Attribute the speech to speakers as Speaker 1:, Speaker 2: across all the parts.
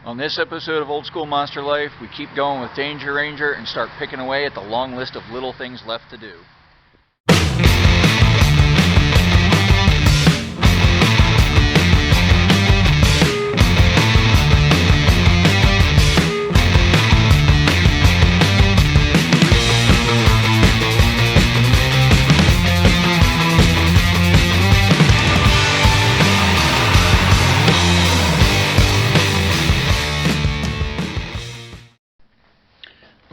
Speaker 1: On this episode of Old School Monster Life, we keep going with Danger Ranger and start picking away at the long list of little things left to do.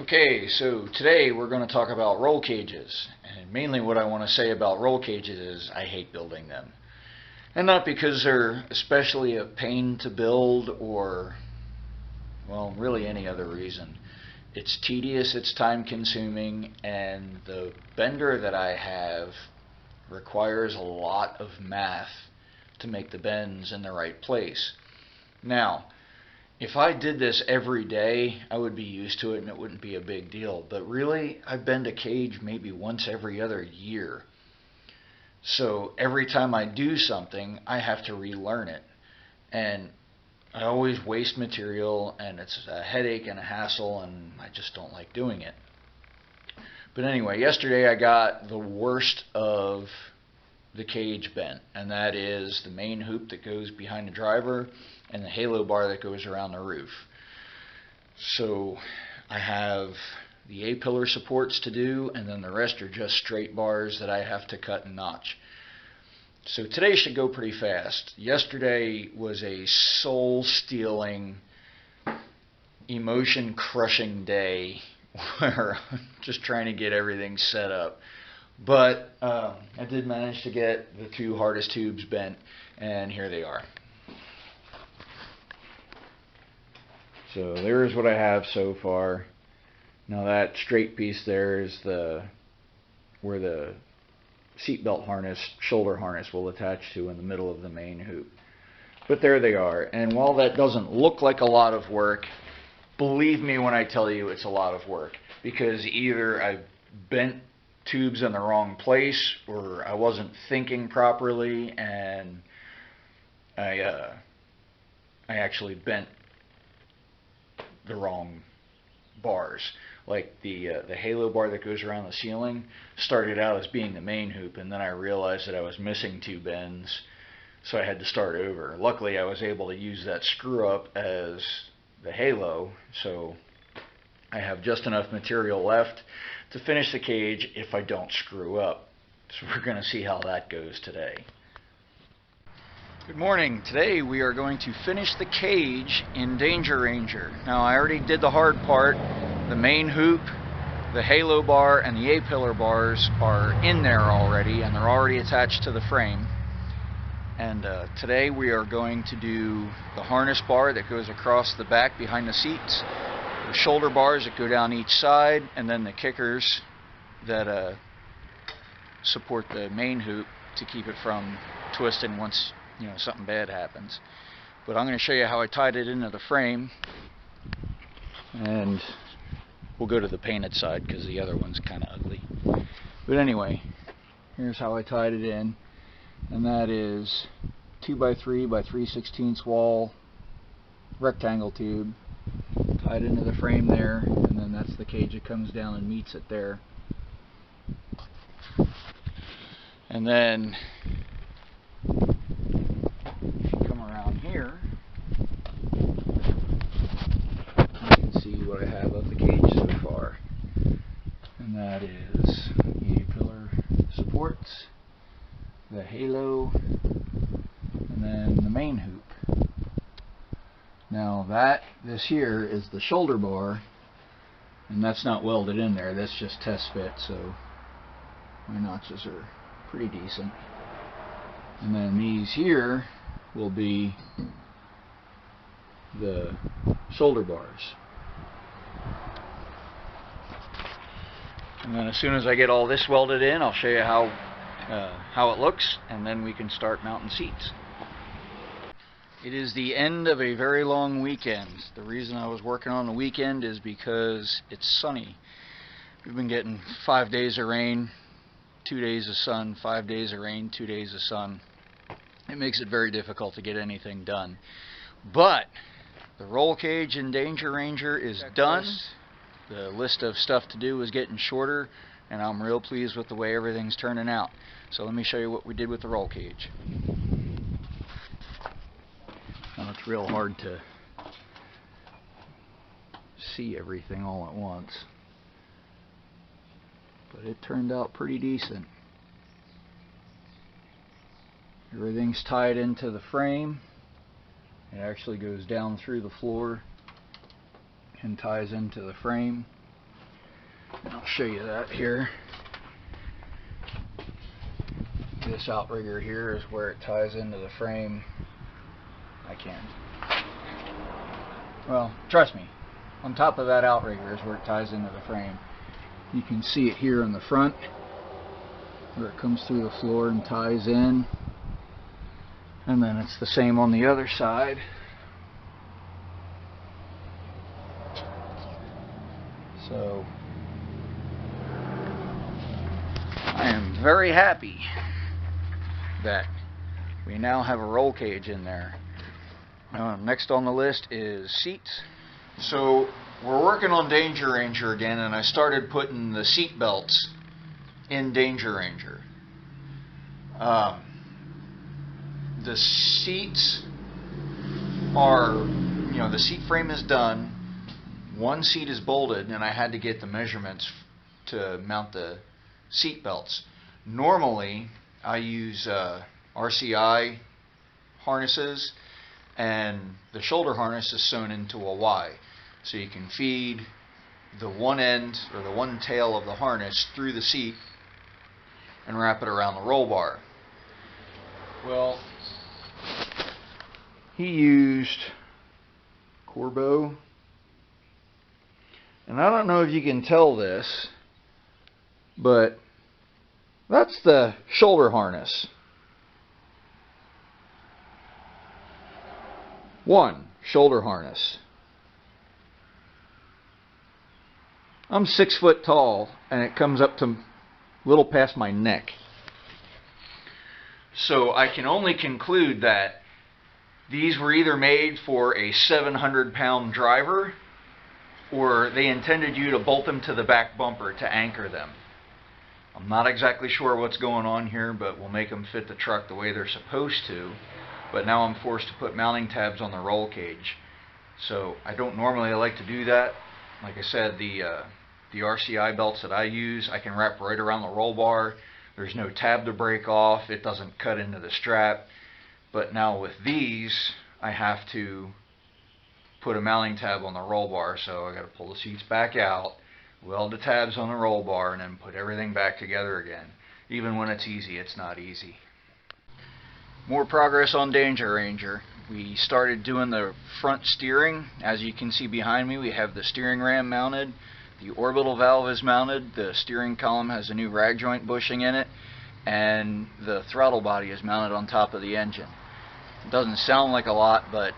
Speaker 1: Okay, so today we're going to talk about roll cages, and mainly what I want to say about roll cages is I hate building them. And not because they're especially a pain to build or, well, really any other reason. It's tedious, it's time consuming, and the bender that I have requires a lot of math to make the bends in the right place. Now, if I did this every day, I would be used to it and it wouldn't be a big deal. But really, I bend a cage maybe once every other year. So every time I do something, I have to relearn it. And I always waste material, and it's a headache and a hassle, and I just don't like doing it. But anyway, yesterday I got the worst of the cage bent, and that is the main hoop that goes behind the driver and the halo bar that goes around the roof. So I have the A-pillar supports to do, and then the rest are just straight bars that I have to cut and notch. So today should go pretty fast. Yesterday was a soul-stealing, emotion-crushing day where I'm just trying to get everything set up. But I did manage to get the two hardest tubes bent, and here they are. So there's what I have so far. Now that straight piece there is where the seatbelt harness, shoulder harness will attach to in the middle of the main hoop. But there they are. And while that doesn't look like a lot of work, believe me when I tell you it's a lot of work. Because either I bent tubes in the wrong place, or I wasn't thinking properly, and I actually bent the wrong bars. Like the halo bar that goes around the ceiling started out as being the main hoop, and then I realized that I was missing two bends, so I had to start over. Luckily, I was able to use that screw up as the halo, so I have just enough material left to finish the cage if I don't screw up. So we're going to see how that goes today. Good morning. Today we are going to finish the cage in Danger Ranger. Now I already did the hard part. The main hoop, the halo bar, and the A-pillar bars are in there already, and they're already attached to the frame. And today we are going to do the harness bar that goes across the back behind the seats, the shoulder bars that go down each side, and then the kickers that support the main hoop to keep it from twisting once something bad happens. But I'm going to show you how I tied it into the frame, and we'll go to the painted side because the other one's kind of ugly. But anyway, here's how I tied it in, and that is 2x3 by 3/16 wall rectangle tube tied into the frame there, and then that's the cage that comes down and meets it there. And then come around here, you can see what I have of the cage so far, and that is the A-pillar supports, the halo, and then the main hoop. Now this here is the shoulder bar, and that's not welded in there, that's just test fit, so my notches are pretty decent. And then these here will be the shoulder bars. And then as soon as I get all this welded in, I'll show you how it looks, and then we can start mounting seats. It is the end of a very long weekend. The reason I was working on the weekend is because it's sunny. We've been getting 5 days of rain, 2 days of sun, 5 days of rain, 2 days of sun. It makes it very difficult to get anything done. But The roll cage in Danger Ranger is done. The list of stuff to do is getting shorter, and I'm real pleased with the way everything's turning out. So let me show you what we did with the roll cage. Now it's real hard to see everything all at once, but it turned out pretty decent. Everything's tied into the frame. It actually goes down through the floor and ties into the frame. And I'll show you that here. This outrigger here is where it ties into the frame. I can. Well, trust me, on top of that outrigger is where it ties into the frame. You can see it here in the front, where it comes through the floor and ties in. And then it's the same on the other side. So I am very happy that we now have a roll cage in there. Next on the list is seats. So we're working on Danger Ranger again, and I started putting the seat belts in Danger Ranger. The seats are, the seat frame is done. One seat is bolted, and I had to get the measurements to mount the seat belts. Normally, I use RCI harnesses, and the shoulder harness is sewn into a Y. So you can feed the one end or the one tail of the harness through the seat and wrap it around the roll bar. Well, he used Corbeau, and I don't know if you can tell this, but that's the shoulder harness. One shoulder harness. I'm 6 foot tall, and it comes up to a little past my neck. So I can only conclude that these were either made for a 700-pound driver, or they intended you to bolt them to the back bumper to anchor them. I'm not exactly sure what's going on here, but we'll make them fit the truck the way they're supposed to. But now I'm forced to put mounting tabs on the roll cage. So I don't normally like to do that. Like I said, the RCI belts that I use, I can wrap right around the roll bar. There's no tab to break off. It doesn't cut into the strap. But now with these, I have to put a mounting tab on the roll bar. So I got to pull the seats back out, weld the tabs on the roll bar, and then put everything back together again. Even when it's easy, it's not easy. More progress on Danger Ranger. We started doing the front steering. As you can see behind me, we have the steering ram mounted. The orbital valve is mounted. The steering column has a new rag joint bushing in it. And the throttle body is mounted on top of the engine. It doesn't sound like a lot, but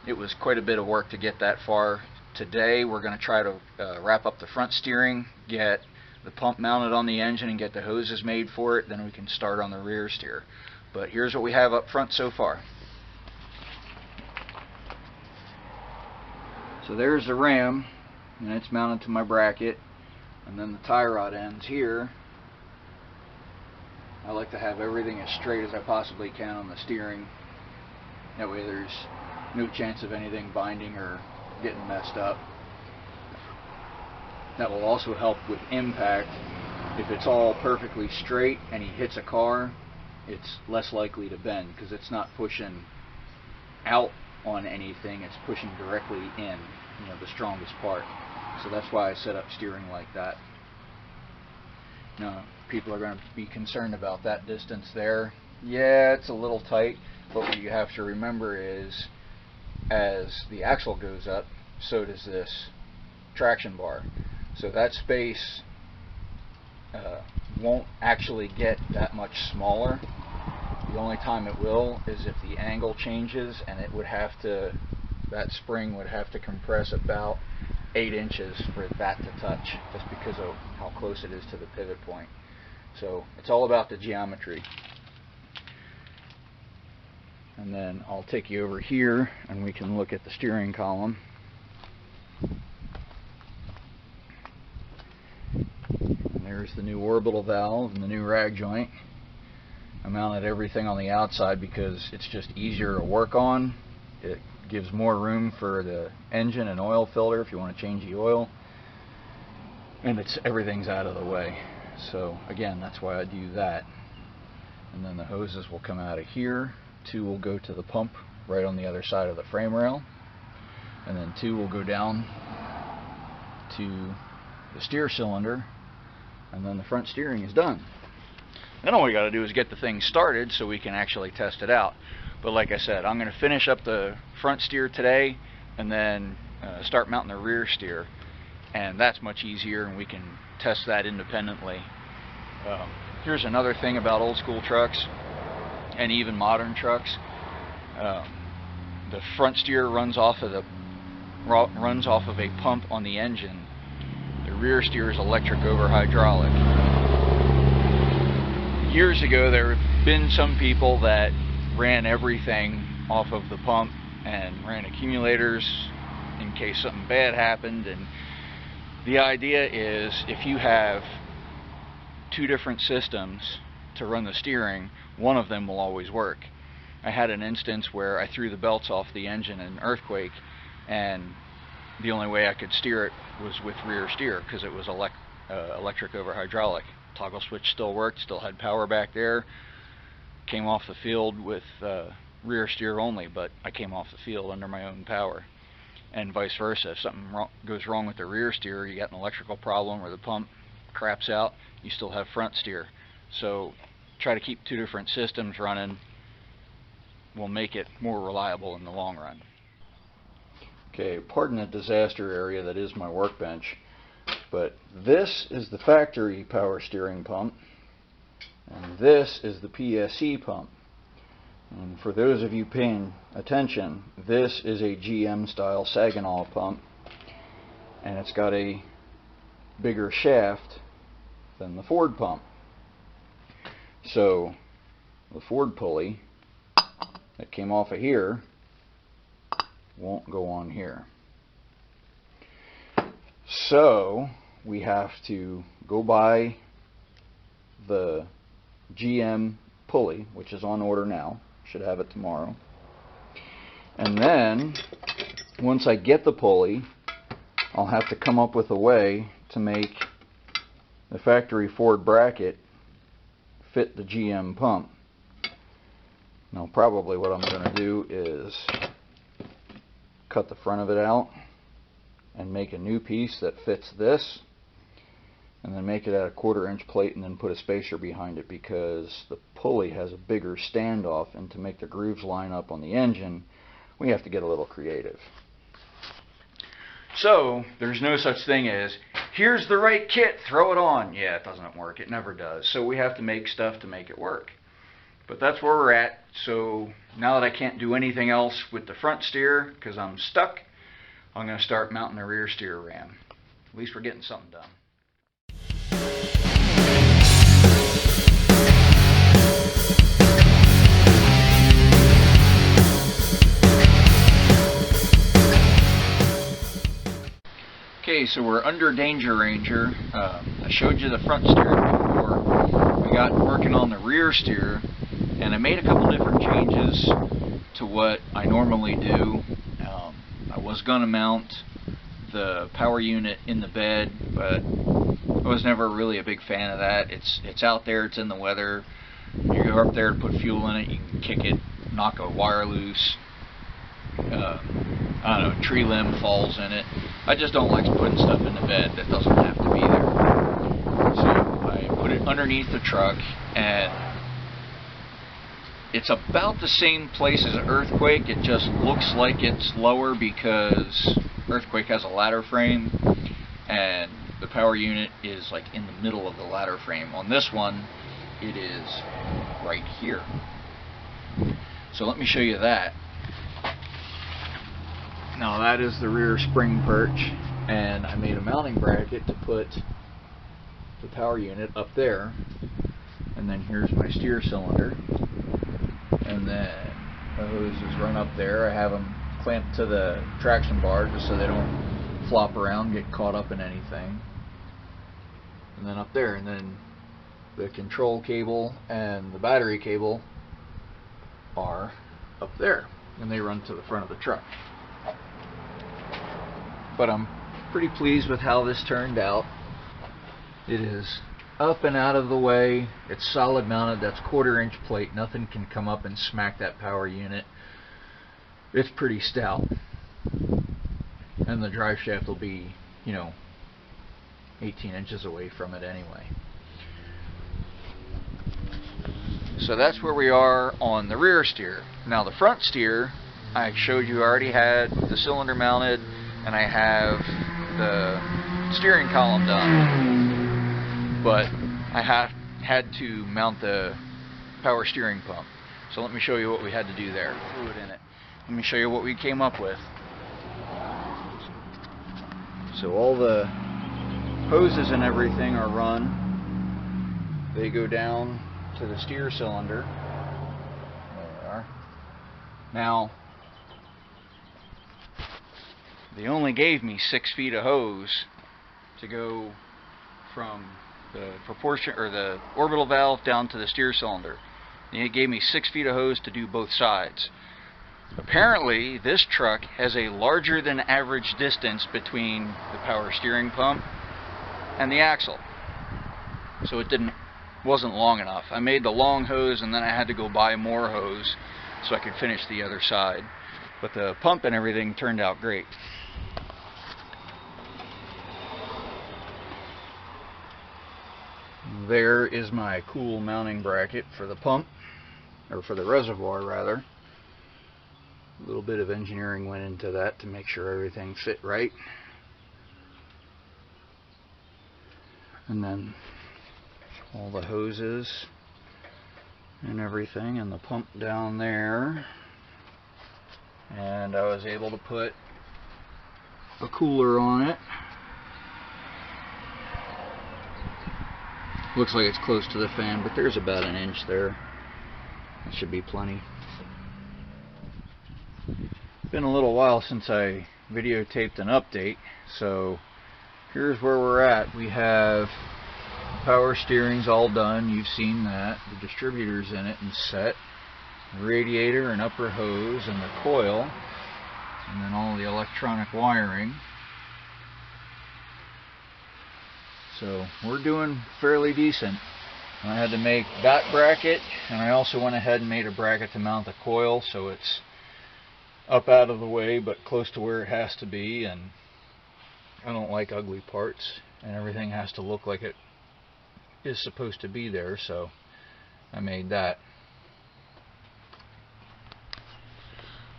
Speaker 1: it was quite a bit of work to get that far. Today we're going to try to wrap up the front steering, get the pump mounted on the engine, and get the hoses made for it. Then we can start on the rear steer. But here's what we have up front so far. So there's the ram, and it's mounted to my bracket, and then the tie rod ends here. I like to have everything as straight as I possibly can on the steering. That way there's no chance of anything binding or getting messed up. That will also help with impact. If it's all perfectly straight and he hits a car, it's less likely to bend because it's not pushing out on anything, it's pushing directly in, the strongest part. So that's why I set up steering like that. Now, people are going to be concerned about that distance there. Yeah, it's a little tight, but what you have to remember is as the axle goes up, so does this traction bar. So that space won't actually get that much smaller. The only time it will is if the angle changes, and it would have to, that spring would have to compress about 8 inches for that to touch, just because of how close it is to the pivot point. So it's all about the geometry. And then I'll take you over here and we can look at the steering column. And there's the new orbital valve and the new rag joint. I mounted everything on the outside because it's just easier to work on. It gives more room for the engine and oil filter if you want to change the oil. And everything's out of the way. So again, that's why I do that. And then the hoses will come out of here. 2 will go to the pump right on the other side of the frame rail. And then 2 will go down to the steer cylinder. And then the front steering is done. Then all we got to do is get the thing started so we can actually test it out. But like I said, I'm going to finish up the front steer today and then start mounting the rear steer. And that's much easier, and we can test that independently. Here's another thing about old school trucks and even modern trucks. The front steer runs off of a pump on the engine. The rear steer is electric over hydraulic. Years ago, there have been some people that ran everything off of the pump and ran accumulators in case something bad happened. And the idea is, if you have 2 different systems to run the steering, one of them will always work. I had an instance where I threw the belts off the engine in an earthquake, and the only way I could steer it was with rear steer because it was electric over hydraulic. Toggle switch still worked, still had power back there. Came off the field with rear steer only, but I came off the field under my own power. And vice versa. If something goes wrong with the rear steer, you got an electrical problem or the pump craps out, you still have front steer. So try to keep 2 different systems running will make it more reliable in the long run. Okay, pardon the disaster area that is my workbench, but this is the factory power steering pump, and this is the PSC pump. And for those of you paying attention, this is a GM style Saginaw pump, and it's got a bigger shaft than the Ford pump. So the Ford pulley that came off of here won't go on here. So we have to go buy the GM pulley, which is on order now. Should have it tomorrow. And then once I get the pulley, I'll have to come up with a way to make the factory Ford bracket fit the GM pump. Now probably what I'm going to do is cut the front of it out and make a new piece that fits this, and then make it at a 1/4 inch plate and then put a spacer behind it, because the pulley has a bigger standoff, and to make the grooves line up on the engine we have to get a little creative. So there's no such thing as, here's the right kit, throw it on. Yeah, it doesn't work. It never does. So we have to make stuff to make it work. But that's where we're at. So now that I can't do anything else with the front steer because I'm stuck, I'm going to start mounting the rear steer ram. At least we're getting something done. Okay, so we're under Danger Ranger. I showed you the front steer before. We got working on the rear steer, and I made a couple different changes to what I normally do. I was going to mount the power unit in the bed, but I was never really a big fan of that. It's out there, it's in the weather. You go up there to put fuel in it, you can kick it, knock a wire loose. I don't know, a tree limb falls in it. I just don't like putting stuff in the bed that doesn't have to be there. So I put it underneath the truck, and it's about the same place as Earthquake. It just looks like it's lower because Earthquake has a ladder frame, and the power unit is like in the middle of the ladder frame. On this one, it is right here. So let me show you that. Now that is the rear spring perch, and I made a mounting bracket to put the power unit up there, and then here's my steer cylinder, and then The hoses run up there. I have them clamped to the traction bar just so they don't flop around, get caught up in anything. And then up there, and then the control cable and the battery cable are up there, and they run to the front of the truck. But I'm pretty pleased with how this turned out. It is up and out of the way. It's solid mounted. That's 1/4-inch plate. Nothing can come up and smack that power unit. It's pretty stout. And the drive shaft will be, 18 inches away from it anyway. So that's where we are on the rear steer. Now the front steer, I showed you I already had the cylinder mounted, and I have the steering column done. But I had to mount the power steering pump. So let me show you what we had to do there. Fluid in it. Let me show you what we came up with. So all the hoses and everything are run. They go down to the steer cylinder. There they are. Now, they only gave me 6 feet of hose to go from the proportion or the orbital valve down to the steer cylinder. And it gave me 6 feet of hose to do both sides. Apparently, this truck has a larger than average distance between the power steering pump and the axle. So it wasn't long enough. I made the long hose, and then I had to go buy more hose so I could finish the other side. But the pump and everything turned out great. There is my cool mounting bracket for the pump, or for the reservoir rather. A little bit of engineering went into that to make sure everything fit right. And then all the hoses and everything, and the pump down there. And I was able to put a cooler on it. Looks like it's close to the fan, but there's about an inch there. That should be plenty. Been a little while since I videotaped an update, so here's where we're at. We have power steering's all done. You've seen that. The distributor's in it and set. The radiator and upper hose and the coil, and then all the electronic wiring. So we're doing fairly decent. I had to make that bracket, and I also went ahead and made a bracket to mount the coil so it's up out of the way but close to where it has to be. And I don't like ugly parts, and everything has to look like it is supposed to be there, so I made that.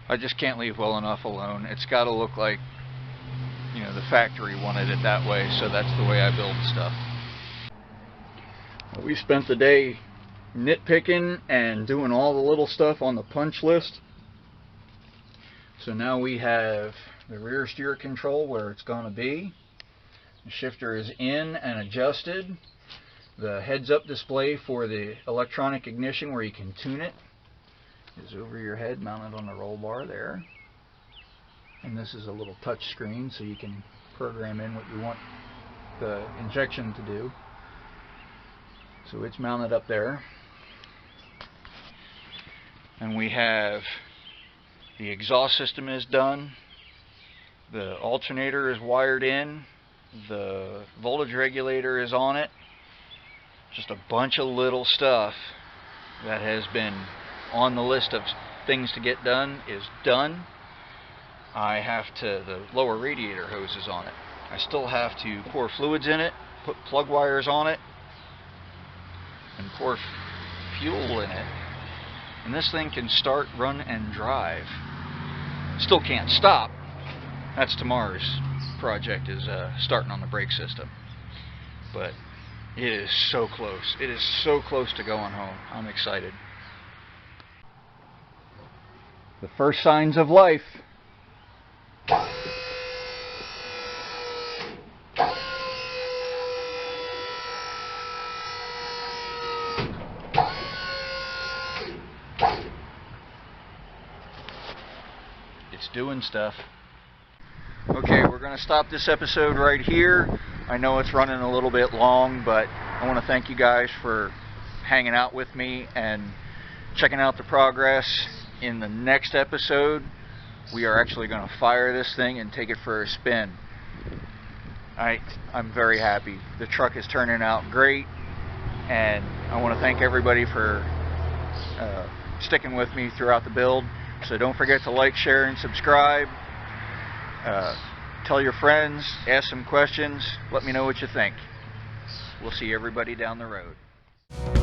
Speaker 1: I just can't leave well enough alone. It's got to look like, the factory wanted it that way, so that's the way I build stuff. We spent the day nitpicking and doing all the little stuff on the punch list. So now we have the rear steer control where it's going to be. The shifter is in and adjusted. The heads-up display for the electronic ignition where you can tune it is over your head, mounted on the roll bar there. And this is a little touch screen, so you can program in what you want the injection to do. So it's mounted up there. And we have the exhaust system is done. The alternator is wired in. The voltage regulator is on it. Just a bunch of little stuff that has been on the list of things to get done is done. The lower radiator hose is on it. I still have to pour fluids in it, put plug wires on it, and pour fuel in it. And this thing can start, run, and drive. Still can't stop. That's tomorrow's project, is starting on the brake system. But it is so close. It is so close to going home. I'm excited. The first signs of life.
Speaker 2: doing stuff.
Speaker 1: Okay, we're going to stop this episode right here. I know it's running a little bit long, but I want to thank you guys for hanging out with me and checking out the progress. In the next episode, we are actually going to fire this thing and take it for a spin. I'm very happy. The truck is turning out great, and I want to thank everybody for sticking with me throughout the build. So don't forget to like, share, and subscribe. Tell your friends, ask some questions, let me know what you think. We'll see everybody down the road.